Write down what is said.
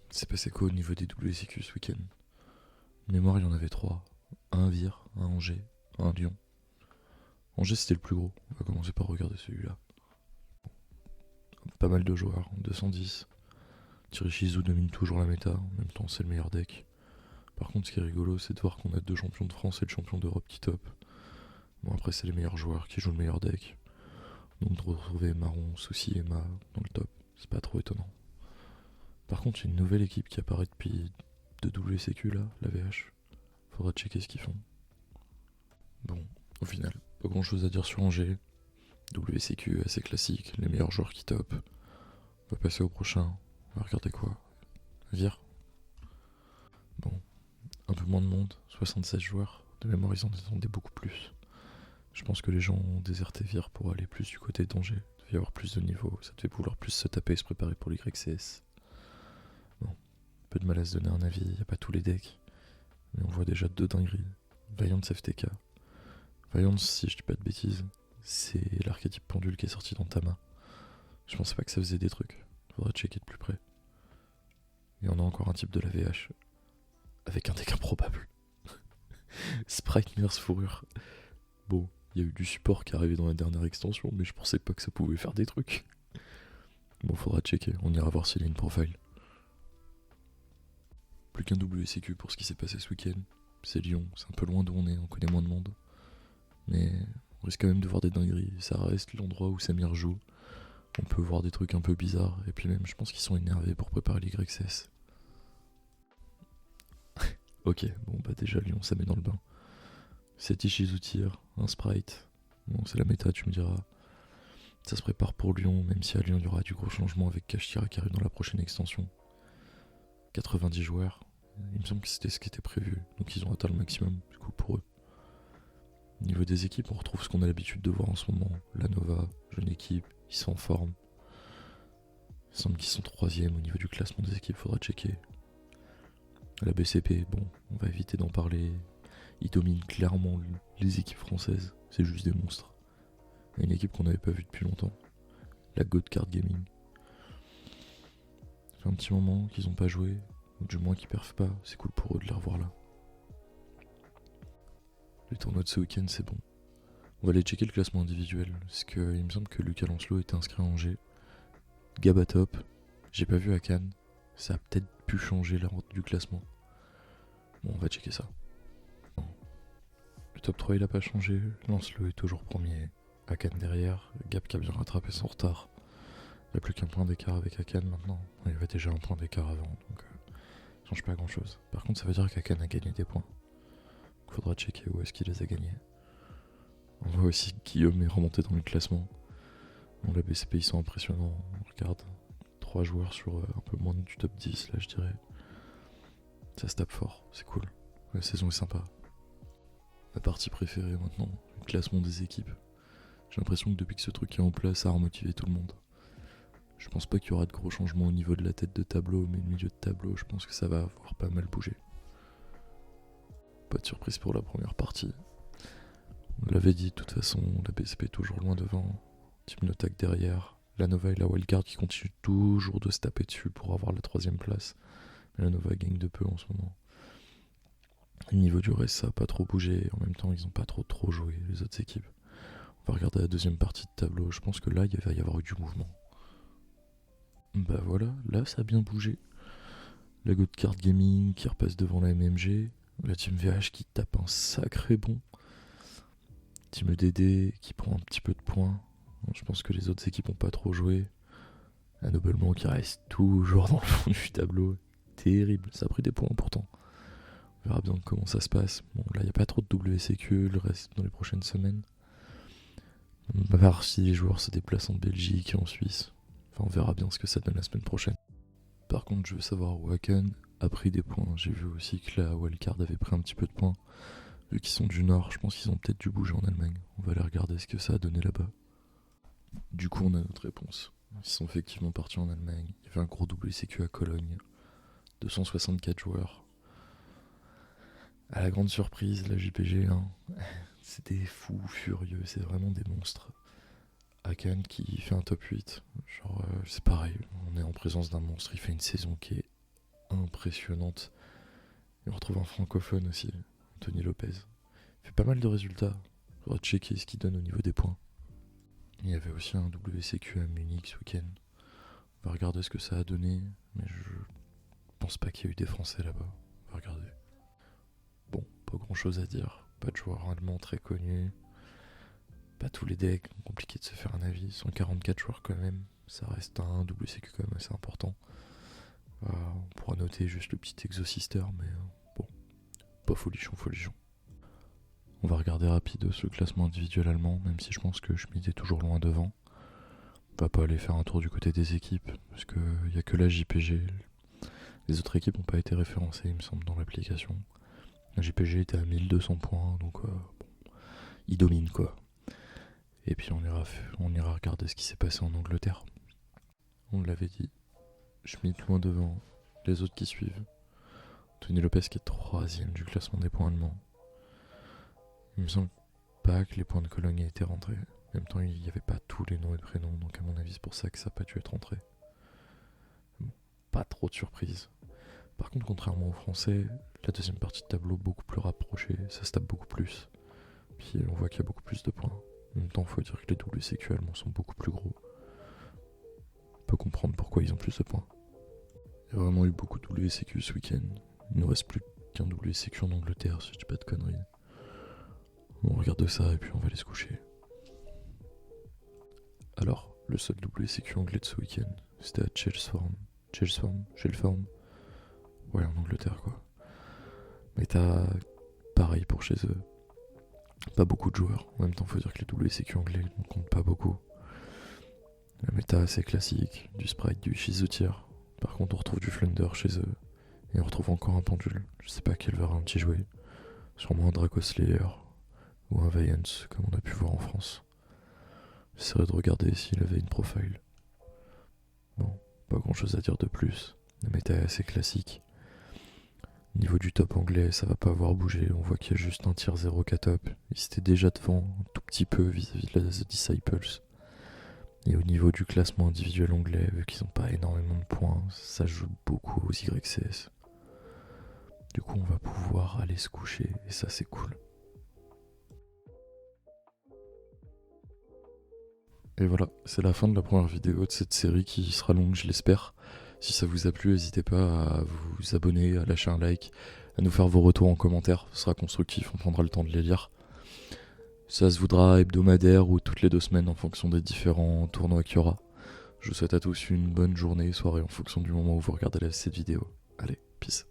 C'est passé quoi au niveau des WSQ ce week-end? De mémoire, il y en avait trois. Un à Vire, un à Angers, un à Lyon. Angers, c'était le plus gros. On va commencer par regarder celui-là. Pas mal de joueurs, 210. Thierry Chizou domine toujours la méta, en même temps c'est le meilleur deck. Par contre, ce qui est rigolo, c'est de voir qu'on a deux champions de France et le champion d'Europe qui top. Bon, après, c'est les meilleurs joueurs qui jouent le meilleur deck. Donc de retrouver Marron, Souci et Ma dans le top, c'est pas trop étonnant. Par contre, il y a une nouvelle équipe qui apparaît depuis de WCQ là, la VH. Faudra checker ce qu'ils font. Bon, au final, pas grand chose à dire sur Angers. WCQ assez classique, les meilleurs joueurs qui top. On va passer au prochain. On va regarder quoi? Vire. Bon, un peu moins de monde, 76 joueurs. De mémoire, ils en attendaient beaucoup plus. Je pense que les gens ont déserté Vire pour aller plus du côté d'Angers. Il devait y avoir plus de niveau, ça devait vouloir plus se taper et se préparer pour l'YCS. Bon, peu de mal à se donner un avis, y a pas tous les decks. Mais on voit déjà deux dingueries. Valiance FTK. Valiance, si je dis pas de bêtises, c'est l'archétype pendule qui est sorti dans Tama. Je pensais pas que ça faisait des trucs. Faudra checker de plus près. Et on a encore un type de la VH. Avec un deck improbable. Sprite Nurse Fourrure. Bon, il y a eu du support qui est arrivé dans la dernière extension, mais je pensais pas que ça pouvait faire des trucs. Bon, faudra checker, on ira voir s'il y a une profile. Plus qu'un WCQ pour ce qui s'est passé ce week-end. C'est Lyon, c'est un peu loin d'où on connaît moins de monde. Mais on risque quand même de voir des dingueries, ça reste l'endroit où Samir joue. On peut voir des trucs un peu bizarres, et puis même je pense qu'ils sont énervés pour préparer l'YCS. Ok, bon bah déjà Lyon ça met dans le bain. 7 Ishizu tir, un sprite. Bon c'est la méta tu me diras. Ça se prépare pour Lyon, même si à Lyon il y aura du gros changement avec Kashtira qui arrive dans la prochaine extension. 90 joueurs, il me semble que c'était ce qui était prévu, donc ils ont atteint le maximum du coup pour eux. Au niveau des équipes, on retrouve ce qu'on a l'habitude de voir en ce moment. La Nova, jeune équipe, ils sont en forme. Il semble qu'ils sont 3ème au niveau du classement des équipes, faudra checker. La BCP, bon, on va éviter d'en parler. Ils dominent clairement les équipes françaises, c'est juste des monstres. Il y a une équipe qu'on n'avait pas vue depuis longtemps, la God Card Gaming. Ça fait un petit moment qu'ils n'ont pas joué, ou du moins qu'ils perfent pas, c'est cool pour eux de les revoir là. Le tournoi de ce week-end c'est bon. On va aller checker le classement individuel, parce qu'il me semble que Lucas Lancelot était inscrit à Angers. Gaba top, j'ai pas vu à Cannes, ça a peut-être pu changer la route du classement. Bon, on va checker ça. Le top 3 il a pas changé, Lancelot est toujours premier. Akan derrière, Gap qui a bien rattrapé son retard. Il n'y a plus qu'un point d'écart avec Akan maintenant. Il y avait déjà un point d'écart avant, donc ça change pas grand chose. Par contre, ça veut dire qu'Akan a gagné des points. Il faudra checker où est-ce qu'il les a gagnés. On voit aussi que Guillaume est remonté dans le classement. Bon, la BCP ils sont impressionnants, on regarde. 3 joueurs sur un peu moins du top 10 là je dirais. Ça se tape fort, c'est cool. La saison est sympa. Ma partie préférée maintenant, le classement des équipes. J'ai l'impression que depuis que ce truc est en place, ça a remotivé tout le monde. Je pense pas qu'il y aura de gros changements au niveau de la tête de tableau, mais le milieu de tableau, je pense que ça va avoir pas mal bougé. Pas de surprise pour la première partie. On l'avait dit, de toute façon, la BSP est toujours loin devant. Team Notak derrière. La Nova et la Wildcard qui continuent toujours de se taper dessus pour avoir la 3ème place. Mais la Nova gagne de peu en ce moment. Au niveau du reste, ça a pas trop bougé. En même temps, ils ont pas trop joué, les autres équipes. On va regarder la deuxième partie de tableau. Je pense que là, il va y avoir eu du mouvement. Bah voilà, là, ça a bien bougé. La God Card Gaming qui repasse devant la MMG. La Team VH qui tape un sacré bon. Team EDD qui prend un petit peu de points. Je pense que les autres équipes ont pas trop joué. Un Noblement qui reste toujours dans le fond du tableau. Terrible, ça a pris des points pourtant. On verra bien comment ça se passe. Bon, là, il n'y a pas trop de WCQ, le reste dans les prochaines semaines. On va voir si les joueurs se déplacent en Belgique et en Suisse. Enfin, on verra bien ce que ça donne la semaine prochaine. Par contre, je veux savoir où Akan a pris des points. J'ai vu aussi que la Wildcard avait pris un petit peu de points. Vu qu'ils sont du Nord, je pense qu'ils ont peut-être dû bouger en Allemagne. On va aller regarder ce que ça a donné là-bas. Du coup, on a notre réponse. Ils sont effectivement partis en Allemagne. Il y avait un gros WCQ à Cologne. 264 joueurs. À la grande surprise, la JPG, hein, c'est des fous furieux, c'est vraiment des monstres. Akan qui fait un top 8, genre c'est pareil, on est en présence d'un monstre, il fait une saison qui est impressionnante. Et on retrouve un francophone aussi, Anthony Lopez. Il fait pas mal de résultats. Faudra checker ce qu'il donne au niveau des points. Il y avait aussi un WCQ à Munich ce week-end. On va regarder ce que ça a donné, mais je pense pas qu'il y a eu des Français là-bas. On va regarder. Bon, pas grand chose à dire. Pas de joueurs allemands très connus. Pas tous les decks, compliqué de se faire un avis. 144 joueurs quand même. Ça reste un WCQ quand même assez important. On pourra noter juste le petit Exosister, mais bon, pas folichon. On va regarder rapidos le classement individuel allemand, même si je pense que Schmid est toujours loin devant. On va pas aller faire un tour du côté des équipes, parce qu'il n'y a que la JPG. Les autres équipes n'ont pas été référencées, il me semble, dans l'application. La JPG était à 1200 points, donc bon, il domine quoi. Et puis on ira regarder ce qui s'est passé en Angleterre. On l'avait dit, Schmid loin devant, les autres qui suivent. Tony Lopez qui est 3ème du classement des points allemands. Il me semble pas que les points de Cologne aient été rentrés. En même temps, il n'y avait pas tous les noms et prénoms, donc à mon avis, c'est pour ça que ça n'a pas dû être rentré. Bon, pas trop de surprise. Par contre, contrairement aux Français, la deuxième partie de tableau beaucoup plus rapprochée, ça se tape beaucoup plus. Puis on voit qu'il y a beaucoup plus de points. En même temps, il faut dire que les WCQ allemands sont beaucoup plus gros. On peut comprendre pourquoi ils ont plus de points. Il y a vraiment eu beaucoup de WCQ ce week-end. Il ne reste plus qu'un WCQ en Angleterre, si je dis pas de conneries. On regarde ça et puis on va aller se coucher. Alors, le seul WCQ anglais de ce week-end, c'était à Chelmsford. Ouais, en Angleterre quoi. Mais t'as pareil pour chez eux. Pas beaucoup de joueurs. En même temps, faut dire que les WCQ anglais ne comptent pas beaucoup. La méta assez classique, du Sprite, du Shizutir. Par contre, on retrouve du Flunder chez eux. Et on retrouve encore un pendule. Je sais pas quel variant y jouer. Sûrement un Dracoslayer ou un Vayance, comme on a pu voir en France. J'essaierai de regarder s'il avait une profile. Bon, pas grand chose à dire de plus. La méta est assez classique. Niveau du top anglais, ça va pas avoir bougé. On voit qu'il y a juste un tier 0K top. Ils étaient déjà devant un tout petit peu vis-à-vis de la The Disciples. Et au niveau du classement individuel anglais, vu qu'ils n'ont pas énormément de points, ça joue beaucoup aux YCS. Du coup, on va pouvoir aller se coucher, et ça c'est cool. Et voilà, c'est la fin de la première vidéo de cette série qui sera longue, je l'espère. Si ça vous a plu, n'hésitez pas à vous abonner, à lâcher un like, à nous faire vos retours en commentaire, ce sera constructif, on prendra le temps de les lire. Ça se voudra hebdomadaire ou toutes les 2 semaines en fonction des différents tournois qu'il y aura. Je vous souhaite à tous une bonne journée, soirée en fonction du moment où vous regardez cette vidéo. Allez, peace.